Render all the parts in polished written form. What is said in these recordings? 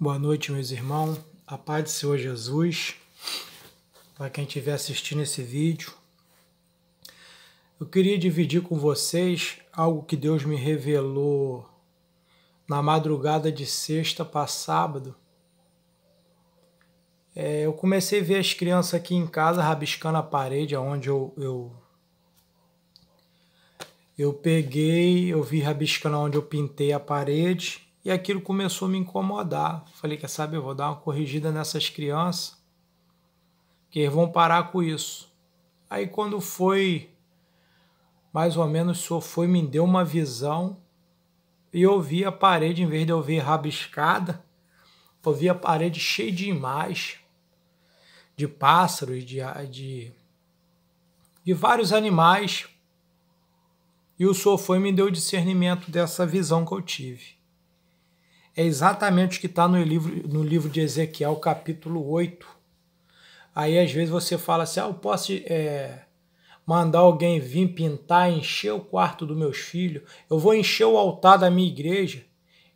Boa noite, meus irmãos. A paz do Senhor Jesus. Para quem estiver assistindo esse vídeo, eu queria dividir com vocês algo que Deus me revelou na madrugada de sexta para sábado. Eu comecei a ver as crianças aqui em casa rabiscando a parede, onde eu vi rabiscando onde eu pintei a parede. E aquilo começou a me incomodar. Falei, quer saber, eu vou dar uma corrigida nessas crianças, que eles vão parar com isso. Aí quando foi, mais ou menos, o senhor foi, me deu uma visão, e eu vi a parede, em vez de eu ver rabiscada, eu vi a parede cheia de imagens, de pássaros, de vários animais. E o senhor foi e me deu o discernimento dessa visão que eu tive. É exatamente o que está no livro de Ezequiel, capítulo 8. Aí, às vezes, você fala assim, eu posso mandar alguém vir pintar, encher o quarto dos meus filhos, eu vou encher o altar da minha igreja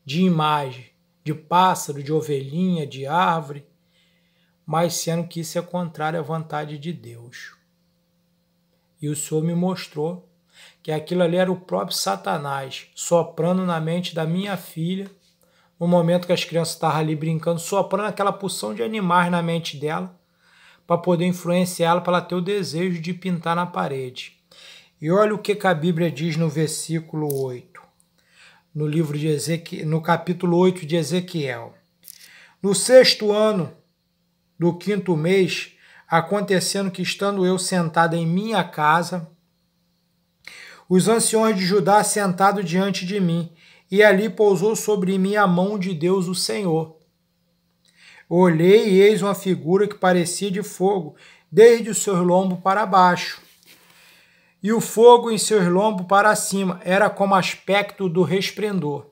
de imagem, de pássaro, de ovelhinha, de árvore, mas sendo que isso é contrário à vontade de Deus. E o Senhor me mostrou que aquilo ali era o próprio Satanás soprando na mente da minha filha, no momento que as crianças estavam ali brincando, soprando aquela porção de animais na mente dela, para poder influenciar ela, para ela ter o desejo de pintar na parede. E olha o que a Bíblia diz no versículo 8, no livro de Ezequiel, no capítulo 8 de Ezequiel. No 6º ano do 5º mês, acontecendo que, estando eu sentado em minha casa, os anciões de Judá sentados diante de mim, e ali pousou sobre mim a mão de Deus, o Senhor. Olhei e eis uma figura que parecia de fogo, desde os seus lombos para baixo. E o fogo em seus lombos para cima era como aspecto do resplendor,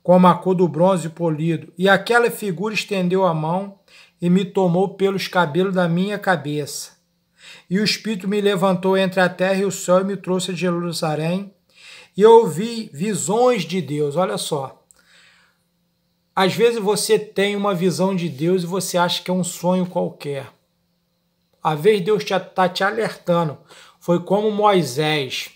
como a cor do bronze polido. E aquela figura estendeu a mão e me tomou pelos cabelos da minha cabeça. E o Espírito me levantou entre a terra e o céu e me trouxe a Jerusalém. E eu ouvi visões de Deus. Olha só. Às vezes você tem uma visão de Deus e você acha que é um sonho qualquer. Às vezes Deus está te alertando. Foi como Moisés.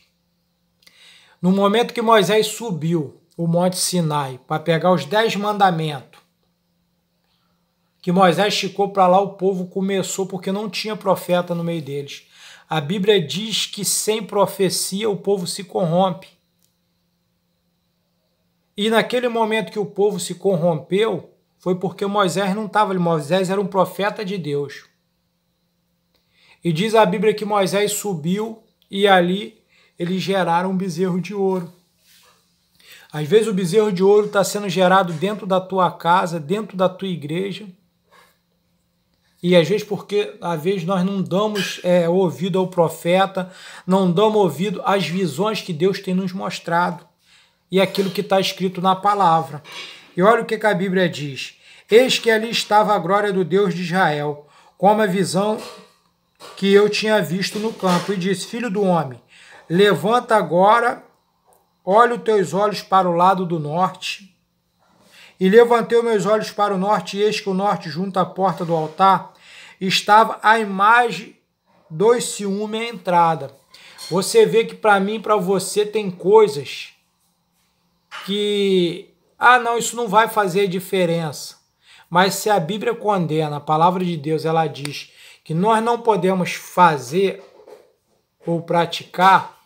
No momento que Moisés subiu o Monte Sinai para pegar os 10 mandamentos, que Moisés ficou para lá, o povo começou, porque não tinha profeta no meio deles. A Bíblia diz que sem profecia o povo se corrompe. E naquele momento que o povo se corrompeu, foi porque Moisés não estava ali. Moisés era um profeta de Deus. E diz a Bíblia que Moisés subiu e ali eles geraram um bezerro de ouro. Às vezes o bezerro de ouro está sendo gerado dentro da tua casa, dentro da tua igreja. E às vezes nós não damos ouvido ao profeta, não damos ouvido às visões que Deus tem nos mostrado e aquilo que está escrito na palavra. E olha o que a Bíblia diz. Eis que ali estava a glória do Deus de Israel, como a visão que eu tinha visto no campo. E disse, filho do homem, levanta agora, olha os teus olhos para o lado do norte. E levantei os meus olhos para o norte, e eis que o norte, junto à porta do altar, estava a imagem dos ciúmes à entrada. Você vê que para mim e para você tem coisas que, não, isso não vai fazer diferença. Mas se a Bíblia condena, a palavra de Deus, ela diz que nós não podemos fazer ou praticar,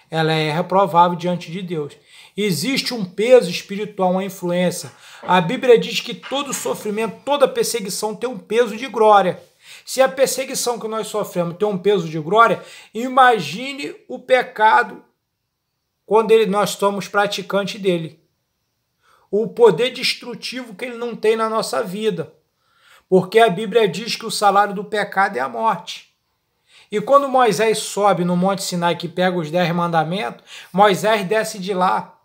ela é reprovável diante de Deus. Existe um peso espiritual, uma influência. A Bíblia diz que todo sofrimento, toda perseguição tem um peso de glória. Se a perseguição que nós sofremos tem um peso de glória, imagine o pecado quando nós somos praticantes dele. O poder destrutivo que ele não tem na nossa vida. Porque a Bíblia diz que o salário do pecado é a morte. E quando Moisés sobe no Monte Sinai, que pega os 10 mandamentos, Moisés desce de lá,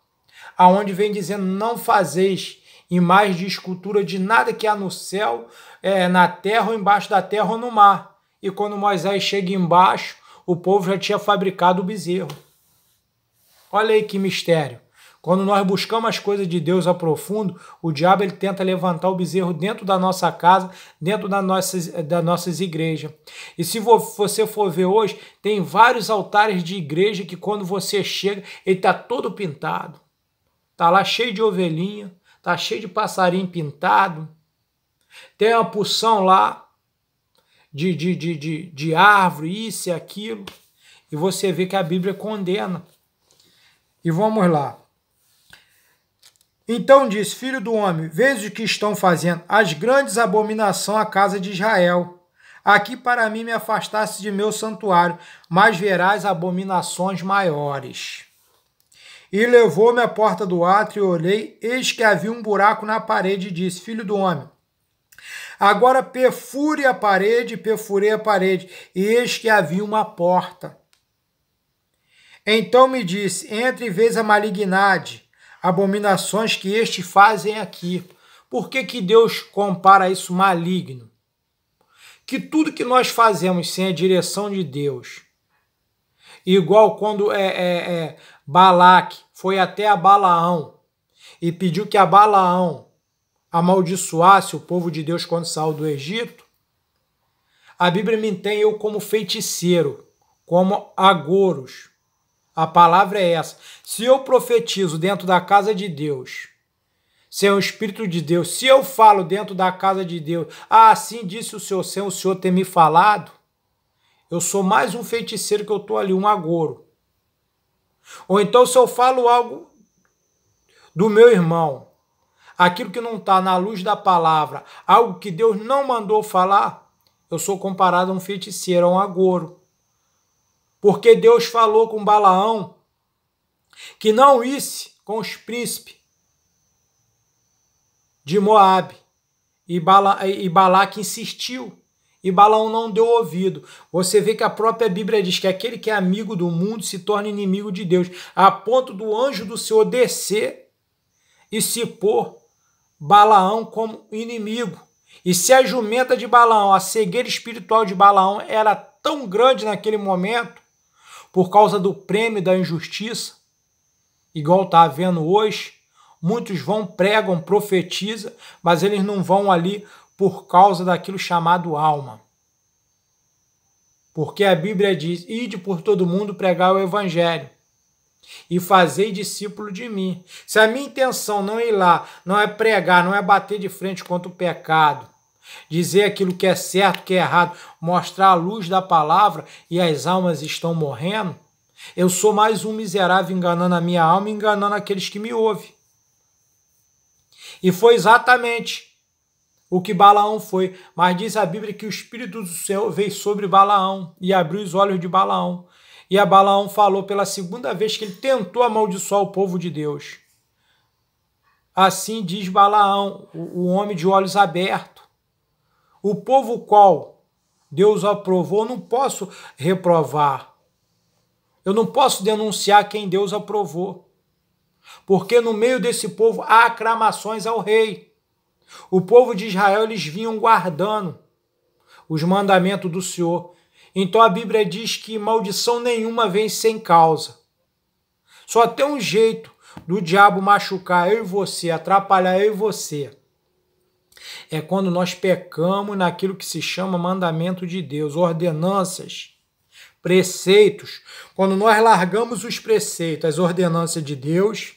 aonde vem dizendo, não fazeis imagem de escultura de nada que há no céu, na terra ou embaixo da terra ou no mar. E quando Moisés chega embaixo, o povo já tinha fabricado o bezerro. Olha aí que mistério. Quando nós buscamos as coisas de Deus a profundo, o diabo ele tenta levantar o bezerro dentro da nossa casa, dentro das nossas igrejas. E se você for ver hoje, tem vários altares de igreja que quando você chega, ele está todo pintado. Está lá cheio de ovelhinha, está cheio de passarinho pintado. Tem uma porção lá de árvore, isso e aquilo. E você vê que a Bíblia condena. E vamos lá. Então disse, filho do homem, veja o que estão fazendo, as grandes abominações à casa de Israel. Aqui para mim me afastasse de meu santuário, mas verás abominações maiores. E levou-me à porta do átrio e olhei, eis que havia um buraco na parede e disse, filho do homem, agora perfure a parede, perfurei a parede, e eis que havia uma porta. Então me disse, entre e vês a malignidade, abominações que estes fazem aqui. Por que Deus compara isso maligno? Que tudo que nós fazemos sem a direção de Deus, igual quando Balaque foi até a Balaão e pediu que a Balaão amaldiçoasse o povo de Deus quando saiu do Egito, a Bíblia me tem eu como feiticeiro, como agouros. A palavra é essa. Se eu profetizo dentro da casa de Deus, sem o Espírito de Deus, se eu falo dentro da casa de Deus, assim disse o Senhor, sem o Senhor ter me falado, eu sou mais um feiticeiro que eu estou ali, um agouro. Ou então se eu falo algo do meu irmão, aquilo que não está na luz da palavra, algo que Deus não mandou falar, eu sou comparado a um feiticeiro, a um agouro. Porque Deus falou com Balaão que não isse com os príncipes de Moabe. E Balaque insistiu. E Balaão não deu ouvido. Você vê que a própria Bíblia diz que aquele que é amigo do mundo se torna inimigo de Deus. A ponto do anjo do Senhor descer e se pôr Balaão como inimigo. E se a jumenta de Balaão, a cegueira espiritual de Balaão era tão grande naquele momento, por causa do prêmio da injustiça, igual está havendo hoje, muitos vão, pregam, profetizam, mas eles não vão ali por causa daquilo chamado alma. Porque a Bíblia diz, ide por todo mundo pregar o evangelho e fazei discípulo de mim. Se a minha intenção não é ir lá, não é pregar, não é bater de frente contra o pecado, dizer aquilo que é certo, que é errado, mostrar a luz da palavra e as almas estão morrendo, eu sou mais um miserável enganando a minha alma e enganando aqueles que me ouvem. E foi exatamente o que Balaão foi. Mas diz a Bíblia que o Espírito do Senhor veio sobre Balaão e abriu os olhos de Balaão. E a Balaão falou pela segunda vez que ele tentou amaldiçoar o povo de Deus. Assim diz Balaão, o homem de olhos abertos. O povo qual Deus aprovou, eu não posso reprovar. Eu não posso denunciar quem Deus aprovou. Porque no meio desse povo há aclamações ao rei. O povo de Israel, eles vinham guardando os mandamentos do Senhor. Então a Bíblia diz que maldição nenhuma vem sem causa. Só tem um jeito do diabo machucar eu e você, atrapalhar eu e você. É quando nós pecamos naquilo que se chama mandamento de Deus, ordenanças, preceitos. Quando nós largamos os preceitos, as ordenanças de Deus,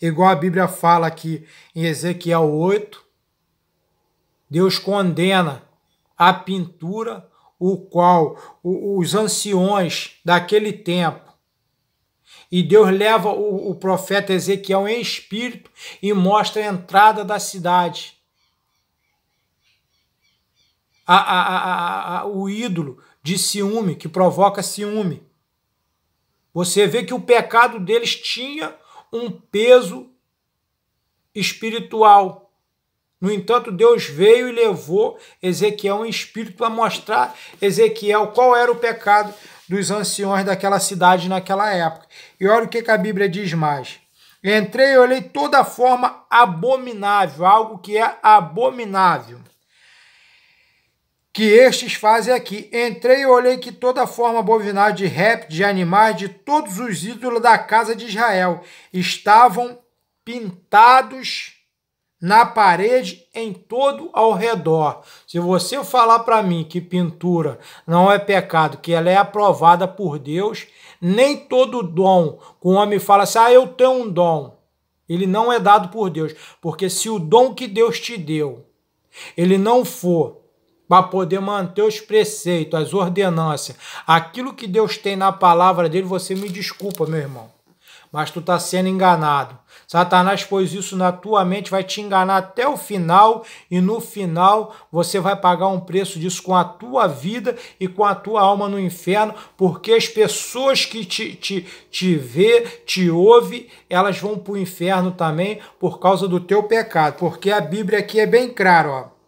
igual a Bíblia fala aqui em Ezequiel 8, Deus condena a pintura, o qual os anciões daquele tempo, e Deus leva o profeta Ezequiel em espírito e mostra a entrada da cidade. O ídolo de ciúme, que provoca ciúme. Você vê que o pecado deles tinha um peso espiritual. No entanto, Deus veio e levou Ezequiel em espírito para mostrar Ezequiel qual era o pecado dos anciões daquela cidade naquela época. E olha o que a Bíblia diz mais. Entrei e olhei toda forma abominável, algo que é abominável, que estes fazem aqui. Entrei e olhei que toda forma bovinar de répteis, de animais, de todos os ídolos da casa de Israel estavam pintados na parede em todo ao redor. Se você falar para mim que pintura não é pecado, que ela é aprovada por Deus, nem todo dom, que o homem fala assim, eu tenho um dom, ele não é dado por Deus, porque se o dom que Deus te deu, ele não for para poder manter os preceitos, as ordenanças, aquilo que Deus tem na palavra dele, você me desculpa, meu irmão, mas tu está sendo enganado. Satanás pôs isso na tua mente, vai te enganar até o final, e no final você vai pagar um preço disso com a tua vida e com a tua alma no inferno, porque as pessoas que te vê, te ouve, elas vão para o inferno também por causa do teu pecado, porque a Bíblia aqui é bem clara, ó.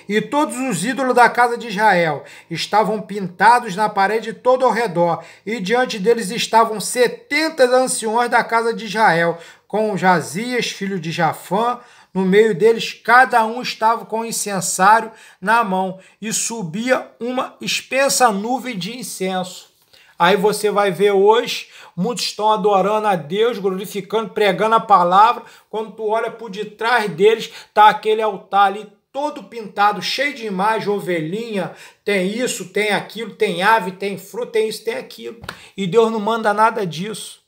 E todos os ídolos da casa de Israel estavam pintados na parede todo ao redor, e diante deles estavam 70 anciões da casa de Israel, com Jazias, filho de Jafã, no meio deles, cada um estava com um incensário na mão, e subia uma espessa nuvem de incenso. Aí você vai ver hoje, muitos estão adorando a Deus, glorificando, pregando a palavra, quando tu olha por detrás deles, está aquele altar ali, todo pintado, cheio de imagem, ovelhinha, tem isso, tem aquilo, tem ave, tem fruta, tem isso, tem aquilo. E Deus não manda nada disso.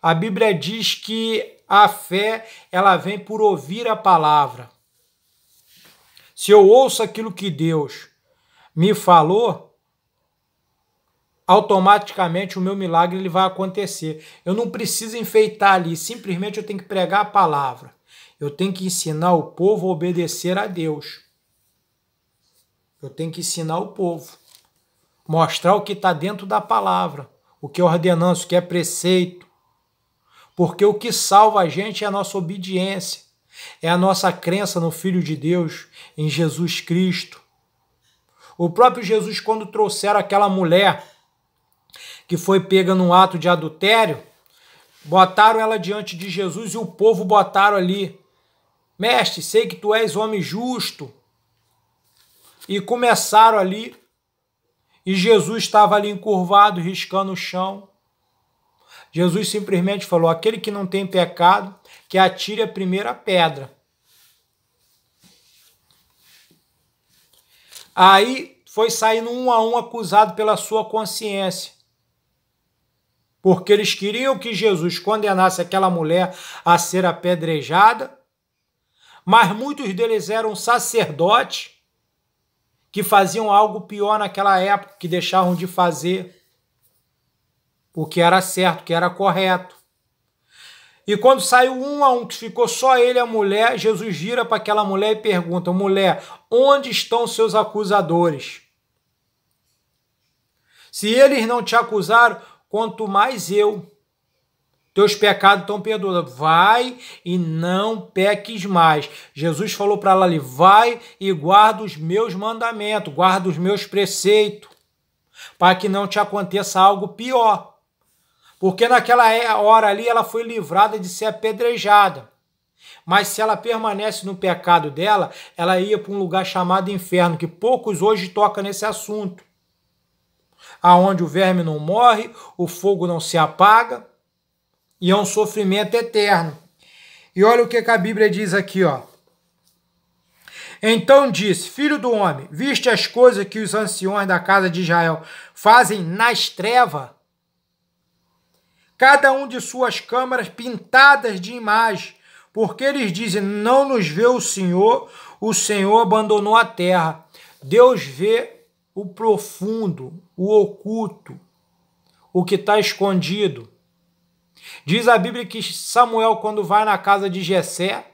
A Bíblia diz que a fé, ela vem por ouvir a palavra. Se eu ouço aquilo que Deus me falou, automaticamente o meu milagre ele vai acontecer. Eu não preciso enfeitar ali, simplesmente eu tenho que pregar a palavra. Eu tenho que ensinar o povo a obedecer a Deus. Eu tenho que ensinar o povo. Mostrar o que está dentro da palavra. O que é ordenança, o que é preceito. Porque o que salva a gente é a nossa obediência. É a nossa crença no Filho de Deus, em Jesus Cristo. O próprio Jesus, quando trouxeram aquela mulher que foi pega num ato de adultério, botaram ela diante de Jesus e o povo botaram ali. Mestre, sei que tu és homem justo. E começaram ali, e Jesus estava ali encurvado, riscando o chão. Jesus simplesmente falou, aquele que não tem pecado, que atire a primeira pedra. Aí foi saindo um a um acusado pela sua consciência. Porque eles queriam que Jesus condenasse aquela mulher a ser apedrejada, mas muitos deles eram sacerdotes que faziam algo pior naquela época, que deixavam de fazer o que era certo, o que era correto. E quando saiu um a um, que ficou só ele e a mulher, Jesus vira para aquela mulher e pergunta, mulher, onde estão seus acusadores? Se eles não te acusaram, quanto mais eu. Teus pecados estão perdoados. Vai e não peques mais. Jesus falou para ela ali, vai e guarda os meus mandamentos, guarda os meus preceitos, para que não te aconteça algo pior. Porque naquela hora ali ela foi livrada de ser apedrejada. Mas se ela permanece no pecado dela, ela ia para um lugar chamado inferno, que poucos hoje tocam nesse assunto. Aonde o verme não morre, o fogo não se apaga, e é um sofrimento eterno. E olha o que a Bíblia diz aqui, ó. Então disse, filho do homem, viste as coisas que os anciões da casa de Israel fazem nas trevas? Cada um de suas câmaras pintadas de imagem, porque eles dizem, não nos vê o Senhor abandonou a terra. Deus vê o profundo, o oculto, o que está escondido. Diz a Bíblia que Samuel, quando vai na casa de Jessé,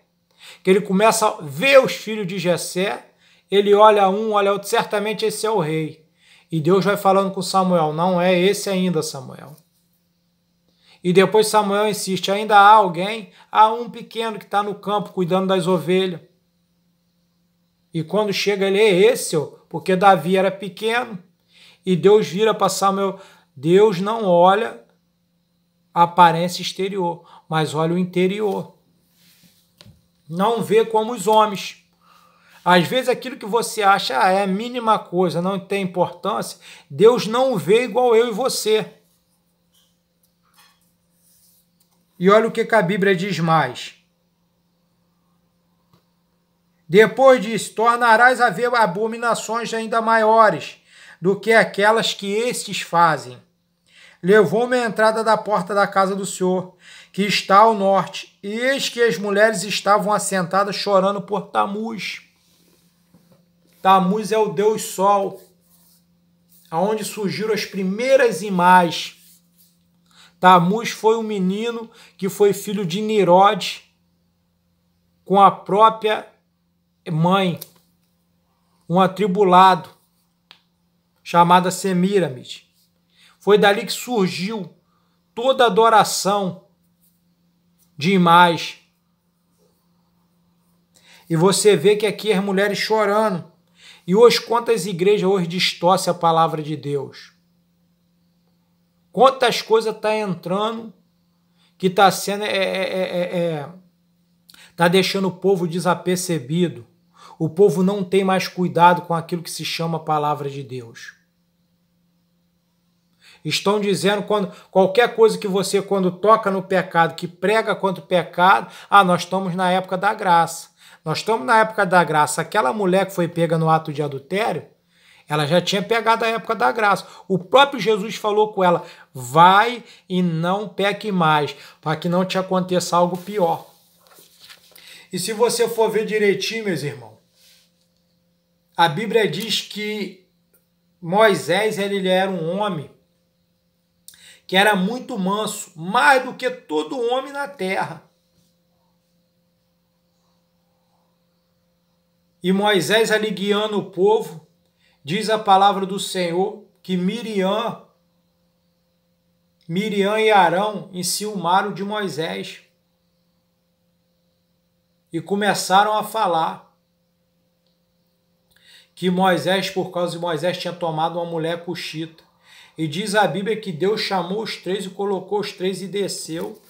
que ele começa a ver os filhos de Jessé, ele olha um, olha outro, certamente esse é o rei. E Deus vai falando com Samuel, não é esse ainda, Samuel. E depois Samuel insiste, ainda há alguém? Há um pequeno que está no campo cuidando das ovelhas. E quando chega ele, é esse, porque Davi era pequeno. E Deus vira para Samuel, Deus não olha a aparência exterior, mas olha o interior. Não vê como os homens. Às vezes aquilo que você acha é a mínima coisa, não tem importância, Deus não vê igual eu e você. E olha o que a Bíblia diz mais. Depois disso, tornarás a ver abominações ainda maiores do que aquelas que estes fazem. Levou-me à entrada da porta da casa do Senhor, que está ao norte, e eis que as mulheres estavam assentadas chorando por Tamuz. Tamuz é o Deus Sol, aonde surgiram as primeiras imagens. Tamuz foi um menino que foi filho de Nirode com a própria mãe, um atribulado, chamada Semíramis. Foi dali que surgiu toda a adoração de imagem. E você vê que aqui as mulheres chorando. E hoje, quantas igrejas hoje distorcem a palavra de Deus? Quantas coisas está entrando que está sendo está deixando o povo desapercebido. O povo não tem mais cuidado com aquilo que se chama palavra de Deus. Estão dizendo, qualquer coisa que você, quando toca no pecado, que prega contra o pecado, nós estamos na época da graça. Nós estamos na época da graça. Aquela mulher que foi pega no ato de adultério, ela já tinha pegado a época da graça. O próprio Jesus falou com ela, vai e não peque mais, para que não te aconteça algo pior. E se você for ver direitinho, meus irmãos, a Bíblia diz que Moisés ele era um homem que era muito manso, mais do que todo homem na terra. E Moisés ali guiando o povo, diz a palavra do Senhor que Miriam e Arão enciumaram de Moisés e começaram a falar que Moisés, por causa de Moisés, tinha tomado uma mulher cuxita. E diz a Bíblia que Deus chamou os três e colocou os três e desceu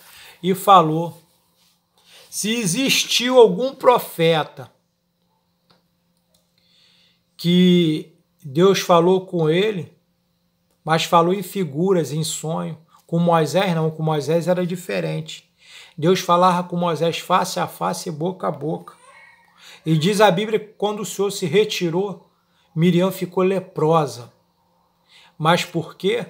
e falou. Se existiu algum profeta que Deus falou com ele, mas falou em figuras, em sonho, com Moisés não, com Moisés era diferente. Deus falava com Moisés face a face e boca a boca. E diz a Bíblia que quando o Senhor se retirou, Miriam ficou leprosa. Mas por quê?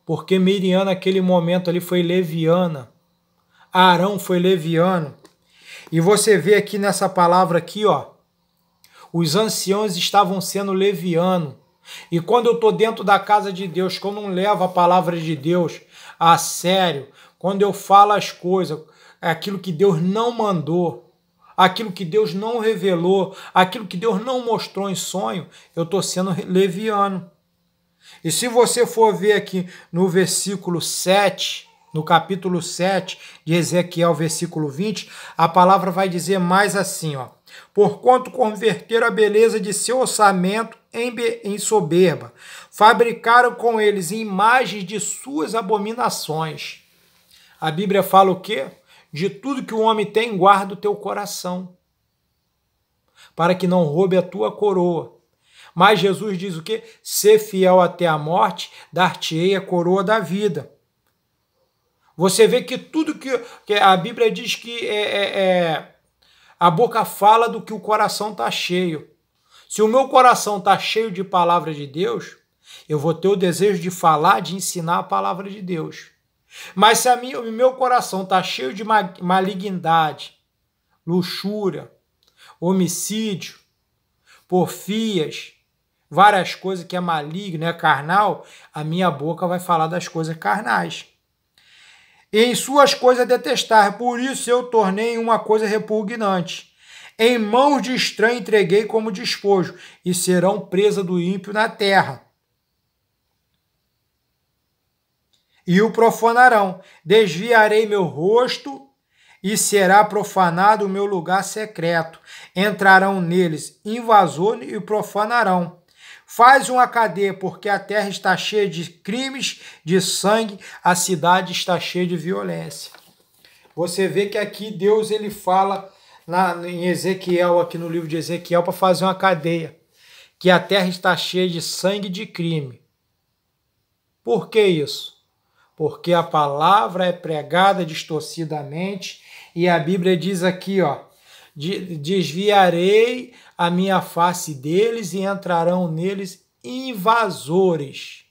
Porque Miriam naquele momento ali foi leviana. Arão foi leviano. E você vê aqui nessa palavra aqui, ó, os anciãos estavam sendo levianos. E quando eu estou dentro da casa de Deus, quando eu não levo a palavra de Deus a sério, quando eu falo as coisas, aquilo que Deus não mandou, aquilo que Deus não revelou, aquilo que Deus não mostrou em sonho, eu estou sendo leviano. E se você for ver aqui no versículo 7, no capítulo 7 de Ezequiel, versículo 20, a palavra vai dizer mais assim, ó. Porquanto converteram a beleza de seu orçamento em soberba, fabricaram com eles imagens de suas abominações. A Bíblia fala o quê? De tudo que o homem tem, guarda o teu coração, para que não roube a tua coroa. Mas Jesus diz o quê? Ser fiel até a morte, dar-te-ei a coroa da vida. Você vê que tudo que a Bíblia diz que a boca fala do que o coração está cheio. Se o meu coração está cheio de palavra de Deus, eu vou ter o desejo de falar, de ensinar a palavra de Deus. Mas se o meu coração está cheio de malignidade, luxúria, homicídio, porfias, várias coisas que é maligno, é carnal, a minha boca vai falar das coisas carnais. E em suas coisas detestar, por isso eu tornei uma coisa repugnante. Em mãos de estranho entreguei como despojo, e serão presa do ímpio na terra. E o profanarão. Desviarei meu rosto, e será profanado o meu lugar secreto. Entrarão neles invasor e profanarão. Faz uma cadeia, porque a terra está cheia de crimes, de sangue, a cidade está cheia de violência. Você vê que aqui Deus ele fala em Ezequiel, aqui no livro de Ezequiel, para fazer uma cadeia. Que a terra está cheia de sangue e de crime. Por que isso? Porque a palavra é pregada distorcidamente e a Bíblia diz aqui, ó, desviarei a minha face deles e entrarão neles invasores.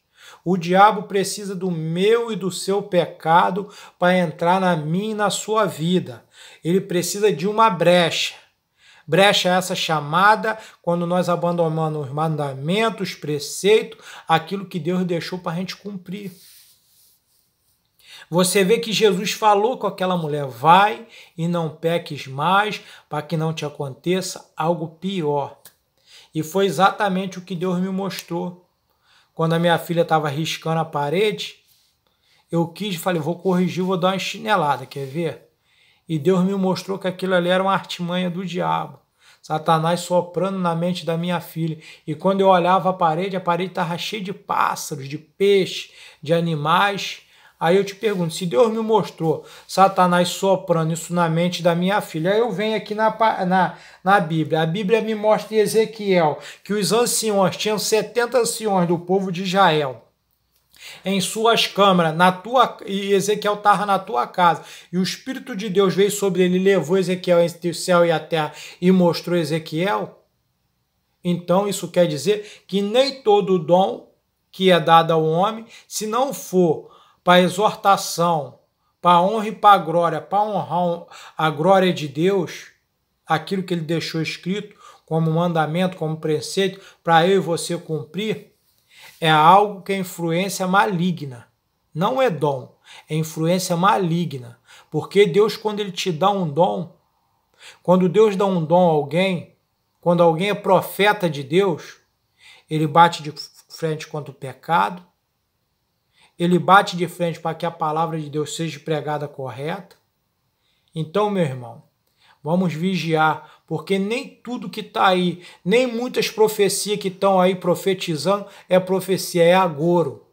O diabo precisa do meu e do seu pecado para entrar na minha e na sua vida. Ele precisa de uma brecha. Brecha essa chamada quando nós abandonamos os mandamentos, os preceitos, aquilo que Deus deixou para a gente cumprir. Você vê que Jesus falou com aquela mulher, vai e não peques mais, para que não te aconteça algo pior. E foi exatamente o que Deus me mostrou. Quando a minha filha estava riscando a parede, eu falei, vou corrigir, vou dar uma chinelada, quer ver? E Deus me mostrou que aquilo ali era uma artimanha do diabo. Satanás soprando na mente da minha filha. E quando eu olhava a parede estava cheia de pássaros, de peixes, de animais. Aí eu te pergunto, se Deus me mostrou Satanás soprando isso na mente da minha filha, aí eu venho aqui na Bíblia. A Bíblia me mostra em Ezequiel que os anciões, tinham 70 anciões do povo de Israel, em suas câmaras, e Ezequiel estava na tua casa, e o Espírito de Deus veio sobre ele, levou Ezequiel entre o céu e a terra e mostrou Ezequiel. Então isso quer dizer que nem todo dom que é dado ao homem, se não for para exortação, para honra e para glória, para honrar a glória de Deus, aquilo que ele deixou escrito como mandamento, como preceito, para eu e você cumprir, é algo que é influência maligna. Não é dom, é influência maligna. Porque Deus, quando ele te dá um dom, quando Deus dá um dom a alguém, quando alguém é profeta de Deus, ele bate de frente contra o pecado, ele bate de frente para que a palavra de Deus seja pregada correta. Então, meu irmão, vamos vigiar, porque nem tudo que está aí, nem muitas profecias que estão aí profetizando é profecia, é agouro.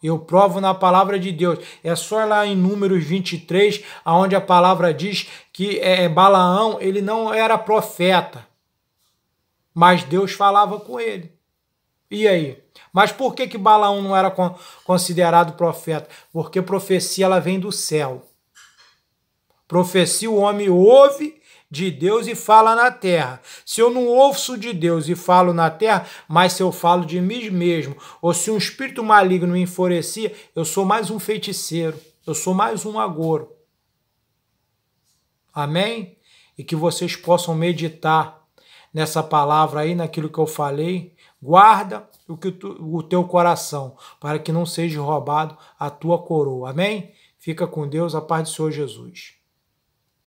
Eu provo na palavra de Deus. É só lá em Números 23, onde a palavra diz que Balaão, ele não era profeta, mas Deus falava com ele. E aí? Mas por que Balaão não era considerado profeta? Porque profecia ela vem do céu. Profecia o homem ouve de Deus e fala na terra. Se eu não ouço de Deus e falo na terra, mas se eu falo de mim mesmo, ou se um espírito maligno me enfurecia, eu sou mais um feiticeiro, eu sou mais um agouro. Amém? E que vocês possam meditar nessa palavra aí, naquilo que eu falei. Guarda o teu coração, para que não seja roubado a tua coroa. Amém? Fica com Deus, a paz do Senhor Jesus.